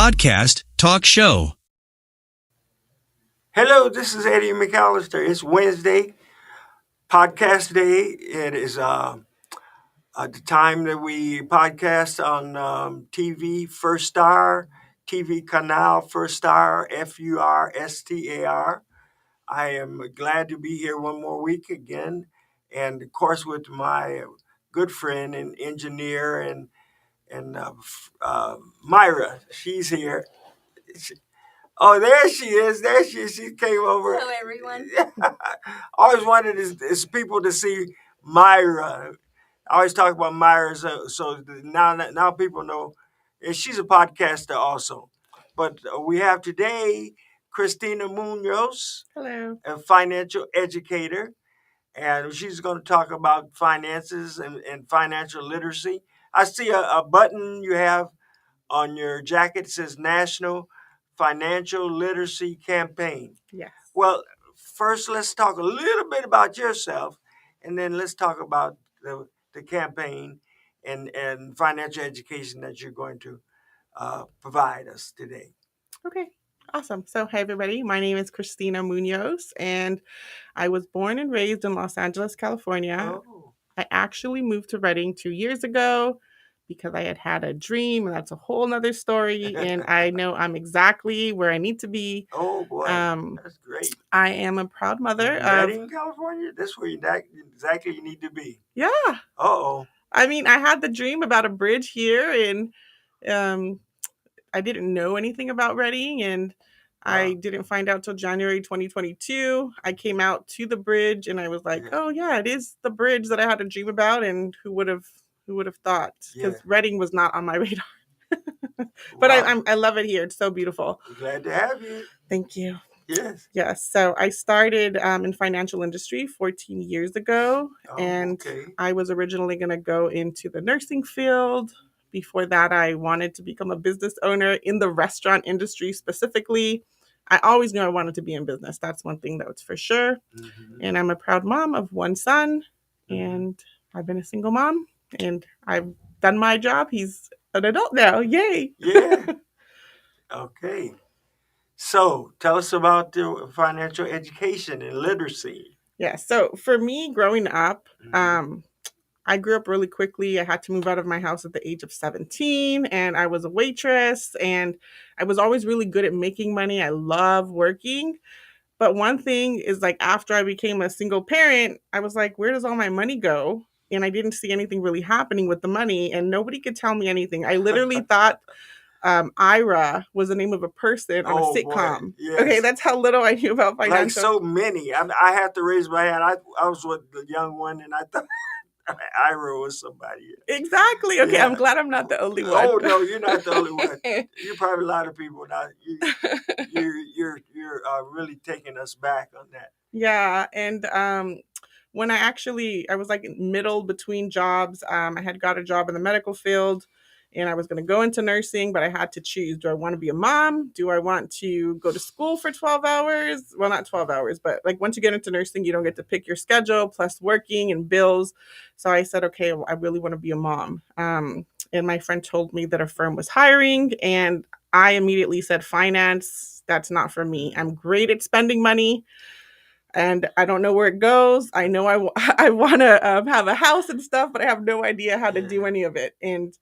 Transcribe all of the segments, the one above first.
podcast talk show. Hello, this is Eddie McAllister. It's Wednesday, podcast day. It is the time that we podcast on TV First Star, TV Canal First Star, FURSTAR. I am glad to be here one more week again, and of course with my good friend and engineer and Myra. She's here. Oh, there she is. There she is. She came over. Hello, everyone. I always wanted is people to see Myra. I always talk about Myra, so now people know. And she's a podcaster also. But we have today Christina Munoz, Hello. a financial educator, and she's going to talk about finances and financial literacy. I see a button you have on your jacket. It says National Financial Literacy Campaign. Yes. Well, first let's talk a little bit about yourself, and then let's talk about the campaign and financial education that you're going to provide us today. Okay. Awesome. So, hi, everybody. My name is Christina Munoz, and I was born and raised in Los Angeles, California. Oh, I actually moved to Redding 2 years ago because I had a dream, and that's a whole nother story. And I know I'm exactly where I need to be. oh boy, Um, that's great. I am a proud mother of. Redding, California. That's where exactly you need to be. Yeah. Oh, I mean, I had the dream about a bridge here, and I didn't know anything about Reading, and I wow. didn't find out till January 2022. I came out to the bridge, and I was like, Yeah. "Oh yeah, it is the bridge that I had a dream about." And who would have thought? Because Yeah. Reading was not on my radar. But Wow. I love it here. It's so beautiful. We're glad to have you. Thank you. Yes. Yes. So I started in financial industry 14 years ago, Oh, and okay. I was originally going to go into the nursing field. Before that, I wanted to become a business owner in the restaurant industry specifically. I always knew I wanted to be in business. That's one thing that was for sure. Mm-hmm. And I'm a proud mom of one son, Mhm. and I've been a single mom, and I've done my job. He's an adult now. Yay. Yeah. Okay. So tell us about the financial education and literacy. Yeah. So for me, growing up, Mhm. I grew up really quickly. I had to move out of my house at the age of 17, and I was a waitress, and I was always really good at making money. I love working. But one thing is, like, after I became a single parent, I was like, where does all my money go? And I didn't see anything really happening with the money, and nobody could tell me anything. I literally thought Ira was the name of a person on a Oh boy, sitcom. yes. Okay, that's how little I knew about Like financial. so many. I have to raise my hand. I was with the young one, and I thought Ira was somebody. Exactly. Okay, Yeah. I'm glad I'm not the only one. Oh no, you're not the only one. You're probably a lot of people now. You're really taking us back on that. Yeah, and when I was like middle between jobs. I had got a job in the medical field, and I was going to go into nursing, but I had to choose: do I want to be a mom? Do I want to go to school for 12 hours? Well, not 12 hours, but like once you get into nursing, you don't get to pick your schedule plus working and bills. So I said, okay, well, I really want to be a mom. And my friend told me that a firm was hiring, and I immediately said, finance, that's not for me. I'm great at spending money, and I don't know where it goes. I know I want to have a house and stuff, but I have no idea how to do any of it. And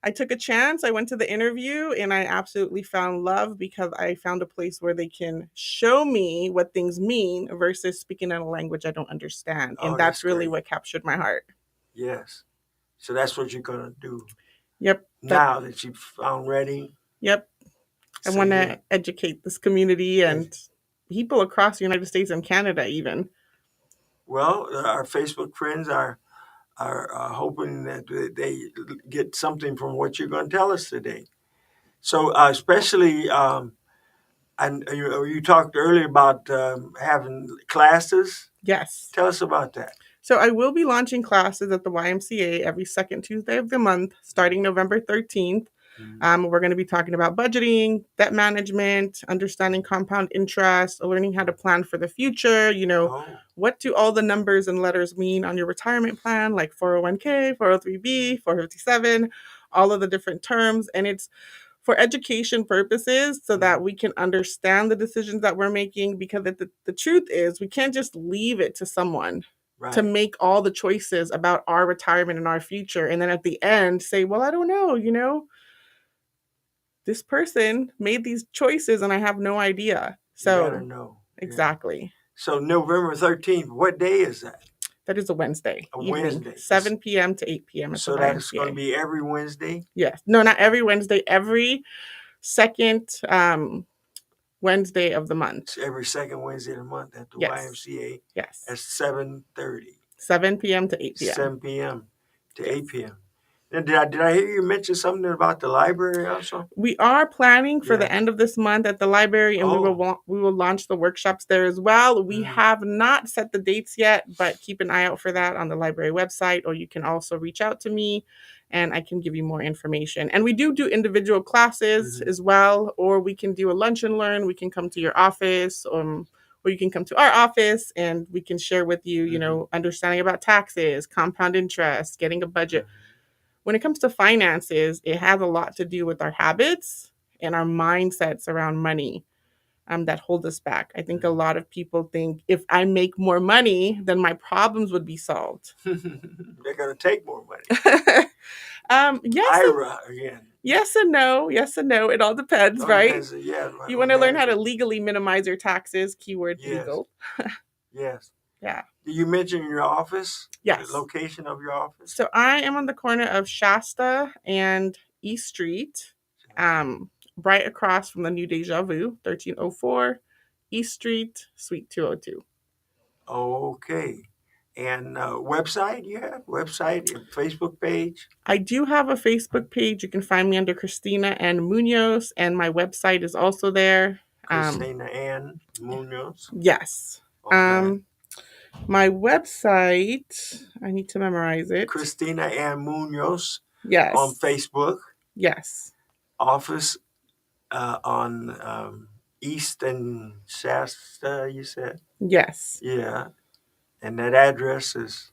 I took a chance. I went to the interview, and I absolutely found love because I found a place where they can show me what things mean versus speaking in a language I don't understand. And Oh, that's that's really great. what captured my heart. Yes. So that's what you're gonna do Yep. now that you've found ready. Yep. I So want yeah. to educate this community and people across the United States and Canada even. Well, our Facebook friends are hoping that they get something from what you're going to tell us today. So, especially, and you talked earlier about having classes. Yes. Tell us about that. So I will be launching classes at the YMCA every second Tuesday of the month, starting November 13th. We're going to be talking about budgeting, debt management, understanding compound interest, learning how to plan for the future. Oh, What do all the numbers and letters mean on your retirement plan, like 401k, 403b, 457, all of the different terms. And it's for education purposes, so that Mhm. we can understand the decisions that we're making, because the truth is we can't just leave it to someone to Right. make all the choices about our retirement and our future, and then at the end say, well, I don't know, this person made these choices and I have no idea. You gotta So know. Yeah. exactly. So November 13th, what day is that? That is a Wednesday A evening, Wednesday. 7 p.m. to 8 p.m. at the So that's going to YMCA. be every Wednesday? Yes. No, not every Wednesday, every second Wednesday of the month. It's every second Wednesday of the month at the Yes. YMCA Yes. at 7:30. 7 p.m. to 8 p.m. 7 p.m. to Yes. 8 p.m. And did I hear you mention something about the library also? We are planning for the Yeah. end of this month at the library, and we will launch the workshops there as well. We have not set the dates yet, but keep an eye out for that on the library website, or you can also reach out to me and I can give you more information. And we do individual classes as well, or we can do a lunch and learn. We can come to your office, or you can come to our office and we can share with you, understanding about taxes, compound interest, getting a budget. When it comes to finances, it has a lot to do with our habits and our mindsets around money that hold us back. I think a lot of people think if I make more money, then my problems would be solved. They're going to take more money. Yes. IRA again. Yes and no. Yes and no. It all depends, right? Depends, yeah, You want to learn how to legally minimize your taxes. Keyword legal. Yes. Yeah. Did you mention your office? Yes. The location of your office? So I am on the corner of Shasta and East Street, right across from the new Deja Vu, 1304 East Street, Suite 202. Okay. And website you have? Website, your Facebook page? I do have a Facebook page. You can find me under Christina and Munoz, and my website is also there. Christina and Munoz? Yes. Okay. My website, I need to memorize it. Christina and Munoz. Yes. On Facebook. Yes. Office on East and Shasta, you said? Yes. Yeah. And that address is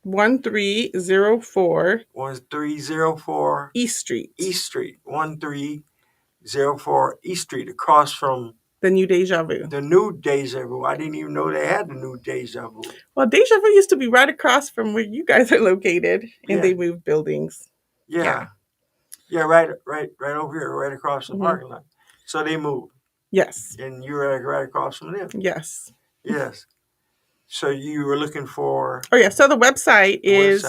1304 1304 East Street. East Street. 1304 East Street, across from the new Deja Vu. The new Deja Vu. I didn't even know they had the new Deja Vu. Well, Deja Vu used to be right across from where you guys are located, and they moved buildings. Yeah, right over here, right across the parking lot. So they moved. Yes. And you were right across from them. Yes. Yes. So you were looking for... Oh, yeah. So the website is...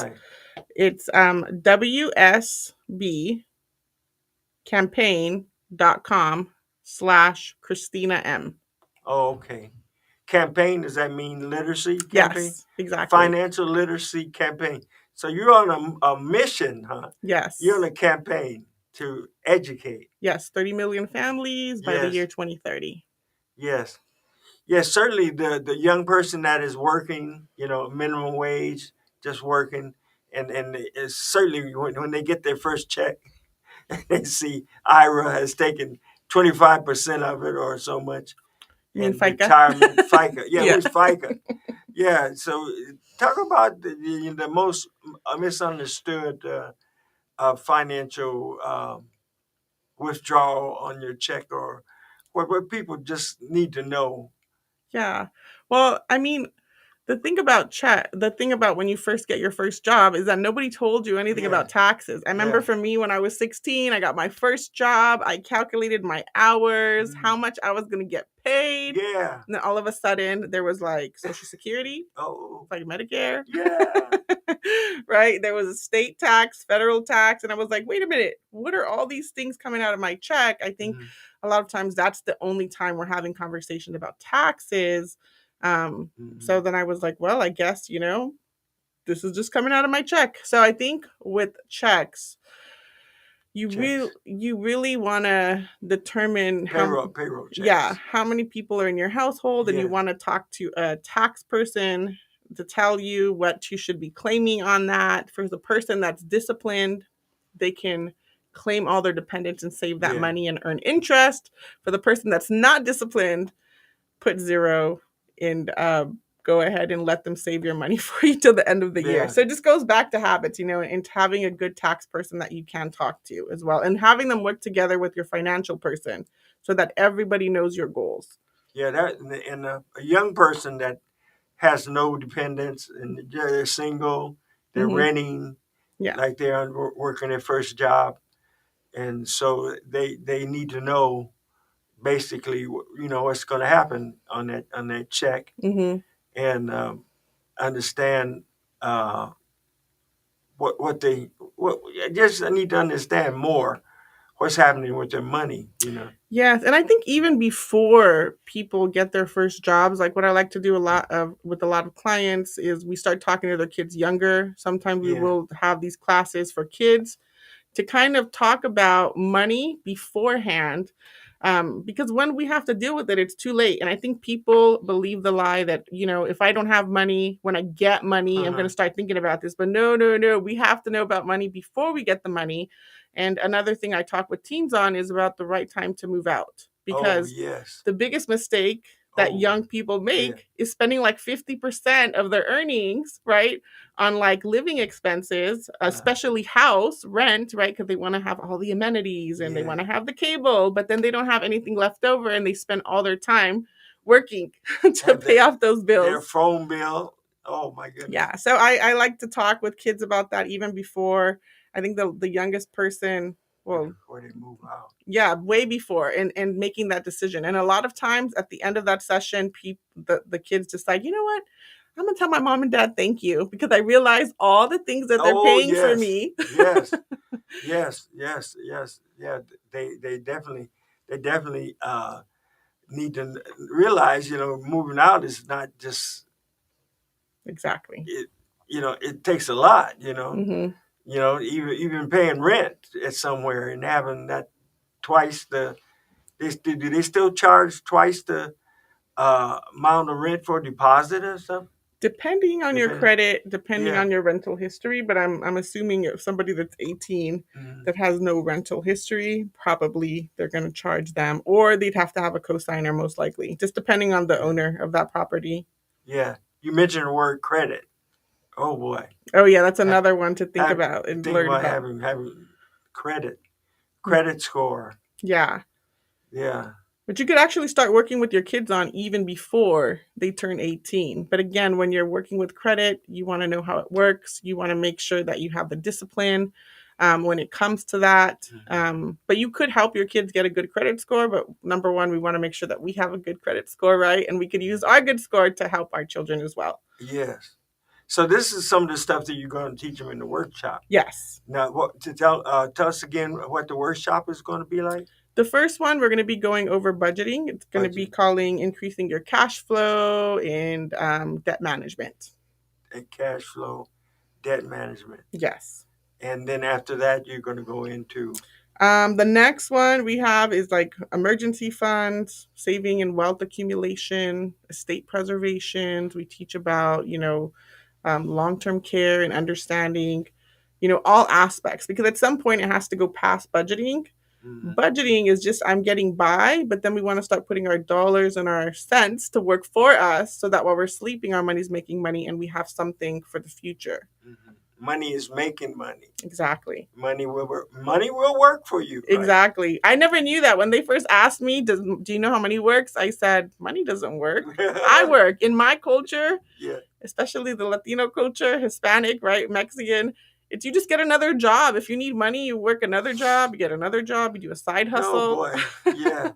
It's wsbcampaign.com/Christina M. Oh, okay. Campaign, does that mean literacy campaign? Yes, exactly. Financial literacy campaign. So you're on a mission, huh? Yes. You're on a campaign to educate. Yes, 30 million families by the year 2030. Yes. Yes, certainly the young person that is working, minimum wage, just working, and it's certainly when they get their first check, they see IRA has taken 25% of it or so much. You mean FICA? Retirement, FICA. Yeah, Yeah. who's FICA? Yeah, so talk about the most misunderstood financial withdrawal on your check, or what people just need to know. Yeah. Well, I mean, the thing about when you first get your first job is that nobody told you anything about taxes. I remember for me, when I was 16, I got my first job. I calculated my hours, how much I was going to get paid. Yeah. And then all of a sudden there was like Social Security. Oh. Like Medicare. Yeah. Right? There was a state tax, federal tax. And I was like, wait a minute, what are all these things coming out of my check? I think a lot of times that's the only time we're having conversations about taxes. So then I was like, well, I guess, this is just coming out of my check. So I think with checks, you really want to determine payroll checks. Yeah, how many people are in your household, and you want to talk to a tax person to tell you what you should be claiming on that. For the person that's disciplined, they can claim all their dependents and save that money and earn interest. For the person that's not disciplined, put zero and go go ahead and let them save your money for you till the end of the year. Yeah. So it just goes back to habits, and having a good tax person that you can talk to as well, and having them work together with your financial person so that everybody knows your goals. Yeah, that and a young person that has no dependents and they're single, they're Mhm. renting, Yeah. like they're working their first job, and so they need to know basically what's going to happen on that check, Mhm. and understand uh, what they what I just need to understand more what's happening with their money. Yes, and I think even before people get their first jobs, like what I like to do a lot of with a lot of clients is we start talking to their kids younger. Sometimes we Yeah. will have these classes for kids to kind of talk about money beforehand. Because when we have to deal with it, it's too late. And I think people believe the lie that, if I don't have money, when I get money, I'm going to start thinking about this. But no, no, no. We have to know about money before we get the money. And another thing I talk with teens on is about the right time to move out. Oh Because yes. the biggest mistake that young people make is spending like 50% of their earnings, right, on like living expenses, especially house rent, right? Because they want to have all the amenities and they want to have the cable, but then they don't have anything left over and they spend all their time working to pay off those bills. Their phone bill. Oh my goodness. Yeah. So I like to talk with kids about that even before. I think the youngest person, well, before they move out. Yeah, way before, and making that decision. And a lot of times at the end of that session, the kids decide, you know what? I'm gonna tell my mom and dad thank you because I realize all the things that they're paying for me. Yes. Yes. Yeah. They definitely need to realize, moving out is not just Exactly. it takes a lot, Mhm. even paying rent at somewhere and having that twice do they still charge twice the amount of rent for deposit or something? Depending on your credit, depending Yeah. on your rental history, but I'm assuming if somebody that's 18 that has no rental history, probably they're going to charge them, or they'd have to have a cosigner most likely, just depending on the owner of that property. Yeah. You mentioned the word credit. Oh boy. Oh yeah, that's another one to think about and Think learn about about. having credit score. Yeah. Yeah. But you could actually start working with your kids on even before they turn 18. But again, when you're working with credit, you want to know how it works. You want to make sure that you have the discipline when it comes to that. But you could help your kids get a good credit score. But number one, we want to make sure that we have a good credit score, right? And we could use our good score to help our children as well. Yes. So this is some of the stuff that you're going to teach them in the workshop. Yes. Now, tell us again what the workshop is going to be like? The first one, we're going to be going over budgeting. It's going to be calling increasing your cash flow and debt management. And cash flow, debt management. Yes. And then after that, you're going to go into? The next one we have is like emergency funds, saving and wealth accumulation, estate preservation. We teach about, long-term care and understanding, all aspects, because at some point it has to go past budgeting. Budgeting is just I'm getting by, but then we want to start putting our dollars and our cents to work for us so that while we're sleeping, our money's making money and we have something for the future. Money is making money. Exactly. Money will work for you. Right? Exactly. I never knew that. When they first asked me, do you know how money works? I said, money doesn't work. I work. In my culture, especially the Latino culture, Hispanic, right, Mexican, it's you just get another job. If you need money, you work another job, you get another job, you do a side hustle. Oh boy. Yeah.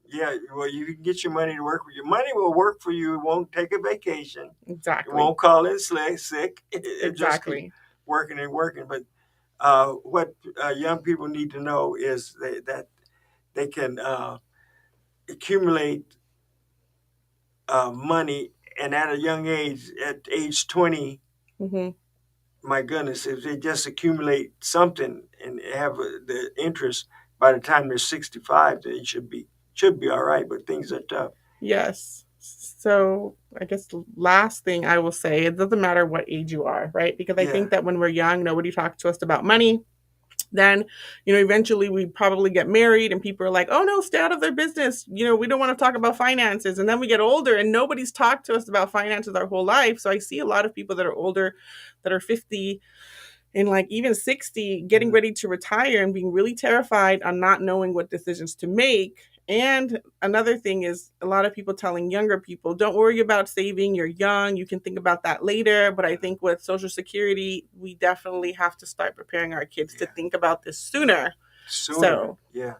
Yeah. Well, you can get your money to work for you. Money will work for you. It won't take a vacation. Exactly. It won't call in sick. It Exactly. Just keep working and working. But what young people need to know is that they can accumulate money, and at a young age, at age 20, my goodness, if they just accumulate something and have the interest, by the time they're 65, they should be all right. But things are tough. Yes. So I guess the last thing I will say, it doesn't matter what age you are, right? Because I think that when we're young, nobody talks to us about money. Then, eventually we probably get married and people are like, oh no, stay out of their business. We don't want to talk about finances. And then we get older and nobody's talked to us about finances our whole life. So I see a lot of people that are older, that are 50 and like even 60, getting ready to retire and being really terrified on not knowing what decisions to make. And another thing is a lot of people telling younger people, don't worry about saving, you're young, you can think about that later. But I think with Social Security, we definitely have to start preparing our kids to think about this sooner. So, yeah.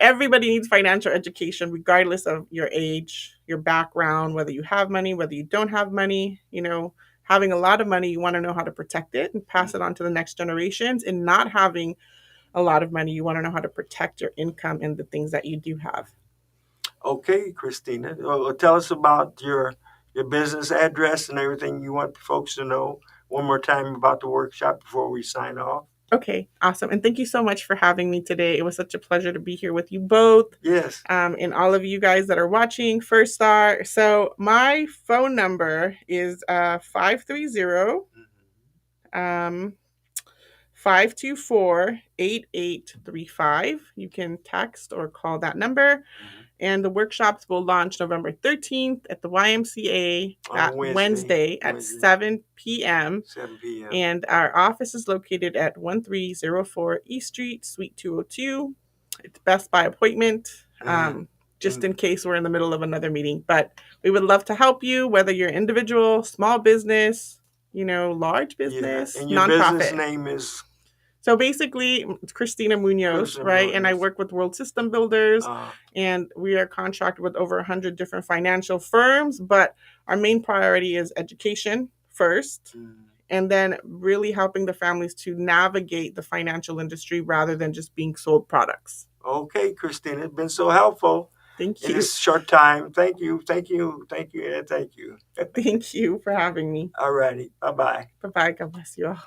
Everybody needs financial education, regardless of your age, your background, whether you have money, whether you don't have money. Having a lot of money, you want to know how to protect it and pass it on to the next generations. And not having a lot of money, you want to know how to protect your income and the things that you do have. Okay, Christina. Well, tell us about your business address and everything you want folks to know one more time about the workshop before we sign off. Okay, awesome. And thank you so much for having me today. It was such a pleasure to be here with you both. Yes. And all of you guys that are watching First Star. So my phone number is 530 524-8835. You can text or call that number. And the workshops will launch November 13th at the YMCA that Wednesday at 7 p.m. 7 p.m. And our office is located at 1304 East Street, Suite 202. It's best by appointment, just in case we're in the middle of another meeting. But we would love to help you, whether you're individual, small business, large business, and your nonprofit. Business name is? So basically, it's Christina Munoz, right? And I work with World System Builders, and we are contracted with over 100 different financial firms. But our main priority is education first, and then really helping the families to navigate the financial industry rather than just being sold products. Okay, Christina, it's been so helpful. Thank you. In this short time. Thank you, and thank you. Thank you for having me. All righty. Bye-bye. Bye-bye. God bless you all.